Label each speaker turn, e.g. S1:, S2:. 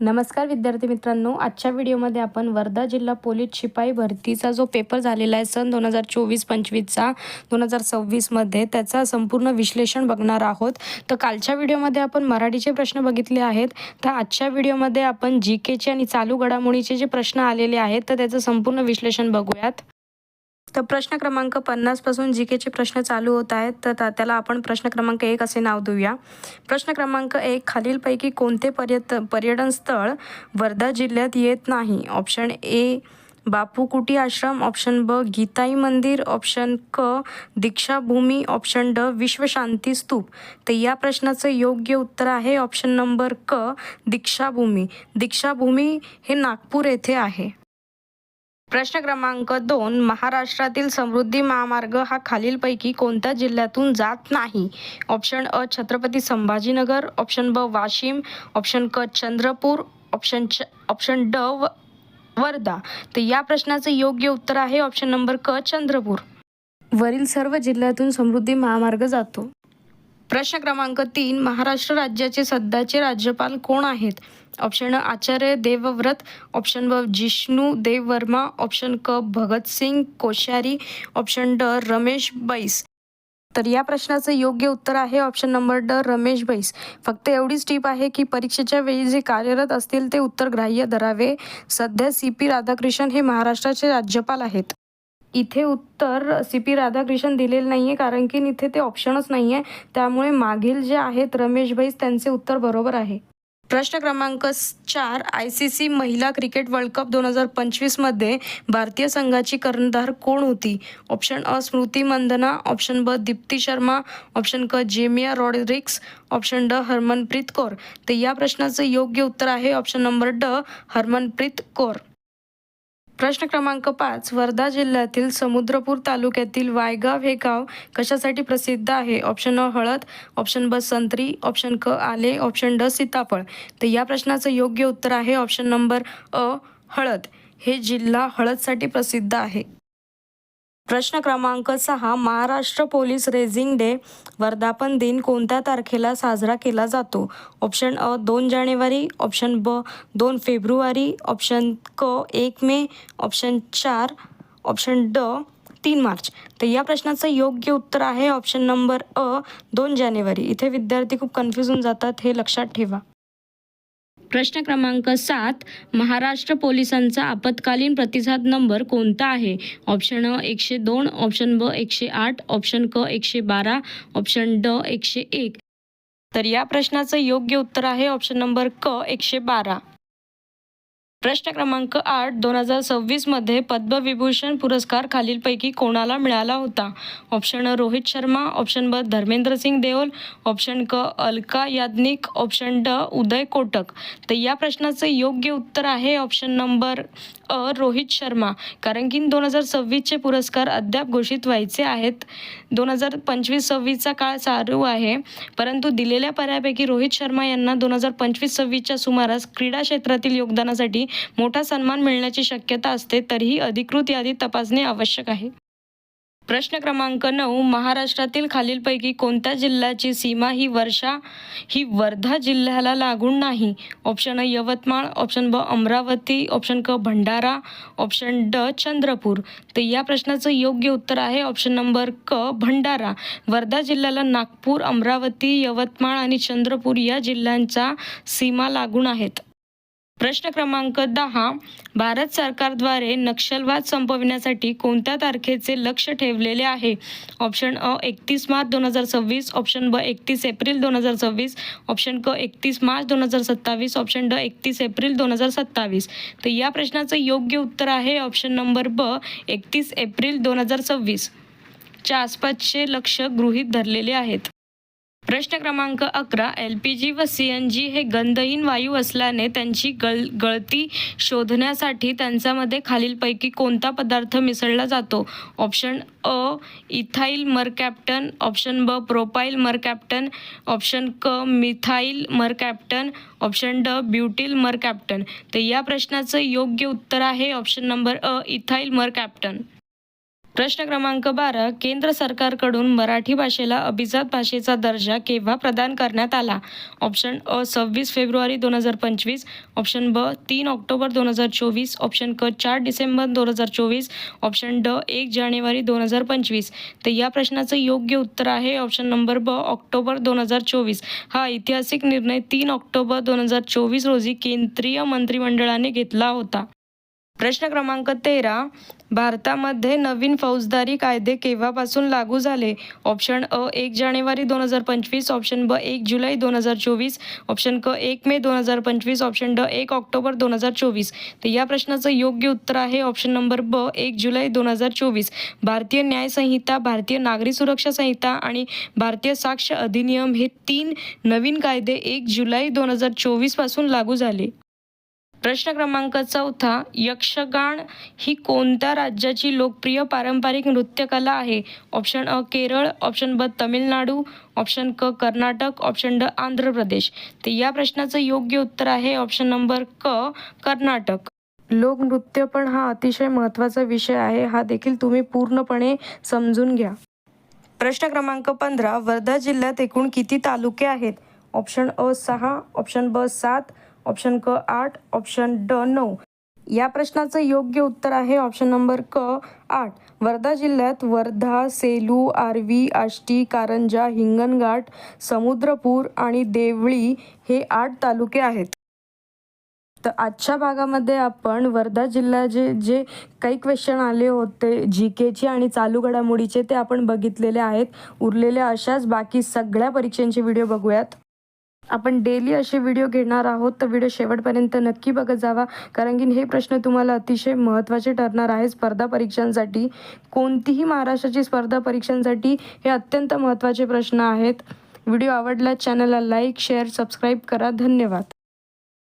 S1: नमस्कार विद्यार्थी मित्रांनो, आजच्या व्हिडिओमध्ये आपण वर्धा जिल्हा पोलीस शिपाई भरतीचा जो पेपर झालेला आहे सन 2024-25चा 2026मध्ये त्याचा संपूर्ण विश्लेषण बघणार आहोत. तर कालच्या व्हिडिओमध्ये आपण मराठीचे प्रश्न बघितले आहेत. तर आजच्या व्हिडिओमध्ये आपण जीकेचे आणि चालू घडामोडीचे जे प्रश्न आलेले आहेत तर त्याचं संपूर्ण विश्लेषण बघूयात. तर प्रश्न क्रमांक 50 पासून जीकेचे प्रश्न चालू होत आहेत. तर त्याला आपण प्रश्न क्रमांक 1 असे नाव देऊया. प्रश्न क्रमांक 1, खालीलपैकी कोणते पर्यटन स्थळ वर्धा जिल्ह्यात येत नाही? Option A Bapu Kuti Ashram, option ब गीताई मंदिर, ऑप्शन क दीक्षाभूमी, ऑप्शन ड विश्वशांती स्तूप. तर या प्रश्नाचं योग्य उत्तर आहे ऑप्शन नंबर क दीक्षाभूमी. दीक्षाभूमी हे नागपूर येथे आहे. प्रश्न क्रमांक 2, महाराष्ट्रातील समृद्धी महामार्ग हा खालीलपैकी कोणत्या जिल्ह्यातून जात नाही? ऑप्शन अ छत्रपती संभाजीनगर, ऑप्शन ब वाशिम, ऑप्शन क चंद्रपूर, ऑप्शन ड वर्धा. तर या प्रश्नाचे योग्य उत्तर आहे ऑप्शन नंबर क चंद्रपूर. वरील सर्व जिल्ह्यातून समृद्धी महामार्ग जातो. प्रश्न क्रमांक 3, महाराष्ट्र राज्याचे सध्याचे राज्यपाल कोण आहेत? ऑप्शन अ आचार्य देवव्रत, ऑप्शन ब जिष्णू देव वर्मा, ऑप्शन क भगतसिंग कोश्यारी, ऑप्शन ड रमेश बैस. तर या प्रश्नाचं योग्य उत्तर आहे ऑप्शन नंबर ड रमेश बैस. फक्त एवढीच टीप आहे की परीक्षेच्या वेळी जे कार्यरत असतील ते उत्तर ग्राह्य धरावे. सध्या CP राधाकृष्णन हे महाराष्ट्राचे राज्यपाल आहेत. इथे उत्तर CP राधाकृष्णन दिलेलं नाही आहे कारण की इथे ते ऑप्शनच नाही आहे. त्यामुळे मागील जे आहेत रमेश बैस त्यांचे उत्तर बरोबर आहे. प्रश्न क्रमांक 4, ICC महिला क्रिकेट वर्ल्ड कप 2025मध्ये भारतीय संघाची कर्णधार कोण होती? ऑप्शन अ स्मृती मंदना, ऑप्शन ब दीप्ती शर्मा, ऑप्शन क जेमिया रॉड्रिग्स, ऑप्शन ड हरमनप्रीत कौर. तर या प्रश्नाचं योग्य उत्तर आहे ऑप्शन नंबर ड हरमनप्रीत कौर. प्रश्न क्रमांक 5, वर्धा जिल्ह्यातील समुद्रपूर तालुक्यातील वायगाव हे गाव कशासाठी प्रसिद्ध आहे? ऑप्शन अ हळद, ऑप्शन ब संत्री, ऑप्शन क आले, ऑप्शन ड सीताफळ. तर या प्रश्नाचं योग्य उत्तर आहे ऑप्शन नंबर अ हळद. हे जिल्हा हळदसाठी प्रसिद्ध आहे. प्रश्न क्रमांक 6, महाराष्ट्र पोलीस रेझिंग डे वर्धापन दिन कोणत्या तारखेला साजरा केला जातो? ऑप्शन अ 2 जानेवारी, ऑप्शन ब 2 फेब्रुवारी, ऑप्शन क 1 मे, ऑप्शन 4, ऑप्शन ड 3 मार्च. तर या प्रश्नाचं योग्य उत्तर आहे ऑप्शन नंबर अ 2 जानेवारी. इथे विद्यार्थी खूप कन्फ्यूज होऊन जातात, हे लक्षात ठेवा. प्रश्न क्रमांक 7, महाराष्ट्र पोलिसांचा आपत्कालीन प्रतिसाद नंबर कोणता आहे? ऑप्शन अ 102, ऑप्शन ब 108, ऑप्शन क 112, ऑप्शन ड 101. तर या प्रश्नाचं योग्य उत्तर आहे ऑप्शन नंबर क 112. प्रश्न क्रमांक 8, 2026मध्ये पद्मविभूषण पुरस्कार खालीलपैकी कोणाला मिळाला होता? ऑप्शन अ रोहित शर्मा, ऑप्शन ब धर्मेंद्र सिंग देओल, ऑप्शन क अलका याज्ञिक, ऑप्शन ड उदय कोटक. तर या प्रश्नाचं योग्य उत्तर आहे ऑप्शन नंबर अ रोहित शर्मा. कारण की 2026चे पुरस्कार अद्याप घोषित व्हायचे आहेत. 2025-26चा काळ चालू आहे, परंतु दिलेल्या पर्यायापैकी रोहित शर्मा यांना 2025-26च्या सुमारास क्रीडा क्षेत्रातील योगदानासाठी मोठा सन्मान मिळण्याची शक्यता असते. तरीही अधिकृत यादी तपासणे आवश्यक आहे. प्रश्न क्रमांक 9, महाराष्ट्रातील खालीलपैकी कोणत्या जिल्ह्याची सीमा ही वर्धा जिल्ह्याला लागून नाही? ऑप्शन अ यवतमाळ, ऑप्शन ब अमरावती, ऑप्शन क भंडारा, ऑप्शन ड चंद्रपूर. तर या प्रश्नाचं योग्य उत्तर आहे ऑप्शन नंबर क भंडारा. वर्धा जिल्ह्याला नागपूर, अमरावती, यवतमाळ आणि चंद्रपूर या जिल्ह्यांच्या सीमा लागून आहेत. प्रश्न क्रमांक 10, भारत सरकारद्वारे नक्षलवाद संपविण्यासाठी कोणत्या तारखेचे लक्ष्य ठेवलेले आहे? ऑप्शन अ 31 मार्च 2026, ऑप्शन ब 31 एप्रिल 2026, ऑप्शन क 31 मार्च 2027, ऑप्शन ड 31 एप्रिल 2027. तर या प्रश्नाचं योग्य उत्तर आहे ऑप्शन नंबर ब 31 एप्रिल 2026 च्या आसपासचे लक्ष्य गृहीत धरलेले आहेत. प्रश्न क्रमांक 11, LPG व CNG हे गंधहीन वायू असल्याने त्यांची गळती शोधण्यासाठी त्यांच्यामध्ये खालीलपैकी कोणता पदार्थ मिसळला जातो? ऑप्शन अ इथाईल मरकॅप्टन, ऑप्शन ब प्रोपाईल मरकॅप्टन, ऑप्शन क मिथाईल मरकॅप्टन, ऑप्शन ड ब्युटिल मरकॅप्टन. तर या प्रश्नाचं योग्य उत्तर आहे ऑप्शन नंबर अ इथाईल मरकॅप्टन. प्रश्न क्रमांक 12. केंद्र सरकारकडून मराठी भाषेला अभिजात भाषेचा दर्जा केव्हा प्रदान करण्यात आला? ऑप्शन अ 26 फेब्रुवारी 2025, ऑप्शन ब 3 ऑक्टोबर 2024, ऑप्शन क 4 डिसेंबर 2024, ऑप्शन ड 1 जानेवारी 2025. तर या प्रश्नाचं योग्य उत्तर आहे ऑप्शन नंबर ब ऑक्टोबर 2024. हा ऐतिहासिक निर्णय 3 ऑक्टोबर 2024 रोजी केंद्रीय मंत्रिमंडळाने घेतला होता. प्रश्न क्रमांक 13. भारतामध्ये नवीन फौजदारी कायदे केव्हापासून लागू झाले? ऑप्शन अ 1 जानेवारी 2025, ऑप्शन ब 1 जुलै 2024, ऑप्शन क 1 मे 2025, ऑप्शन ड 1 ऑक्टोबर 2024. तर या प्रश्नाचं योग्य उत्तर आहे ऑप्शन नंबर ब 1 जुलै 2024. भारतीय न्याय संहिता, भारतीय नागरी सुरक्षा संहिता आणि भारतीय साक्ष अधिनियम हे 3 नवीन कायदे 1 जुलै 2024 पासून लागू झाले. प्रश्न क्रमांक 14. यक्षगान ही कोणत्या राज्याची लोकप्रिय पारंपरिक नृत्यकला आहे? ऑप्शन अ केरळ, ऑप्शन ब तामिळनाडू, ऑप्शन क कर्नाटक, ऑप्शन ड आंध्र प्रदेश. तर या प्रश्नाचं योग्य उत्तर आहे ऑप्शन नंबर क कर्नाटक. लोकनृत्य पण हा अतिशय महत्त्वाचा विषय आहे, हा देखील तुम्ही पूर्णपणे समजून घ्या. प्रश्न क्रमांक 15. वर्धा जिल्ह्यात एकूण किती तालुके आहेत? ऑप्शन अ 6, ऑप्शन ब 7, ऑप्शन क 8, ऑप्शन ड 9. या प्रश्नाचं योग्य उत्तर आहे ऑप्शन नंबर क 8. वर्धा जिल्ह्यात वर्धा, सेलू, आर्वी, आष्टी, कारंजा, हिंगणघाट, समुद्रपूर आणि देवळी हे 8 तालुके आहेत. तर आजच्या भागामध्ये आपण वर्धा जिल्हा जे काही क्वेश्चन आले होते GKचे आणि चालू घडामोडीचे ते आपण बघितलेले आहेत. उरलेल्या अशाच बाकी सगळ्या परीक्षांचे व्हिडिओ बघूयात. आपण डेली असे व्हिडिओ घेणार आहोत, तर व्हिडिओ शेवटपर्यंत नक्की बघत जावा, कारण की हे प्रश्न तुम्हाला अतिशय महत्त्वाचे ठरणार आहे स्पर्धा परीक्षांसाठी. कोणतीही महाराष्ट्राची स्पर्धा परीक्षांसाठी हे अत्यंत महत्त्वाचे प्रश्न आहेत. व्हिडिओ आवडला चॅनलला लाईक, शेअर, सबस्क्राईब करा. धन्यवाद.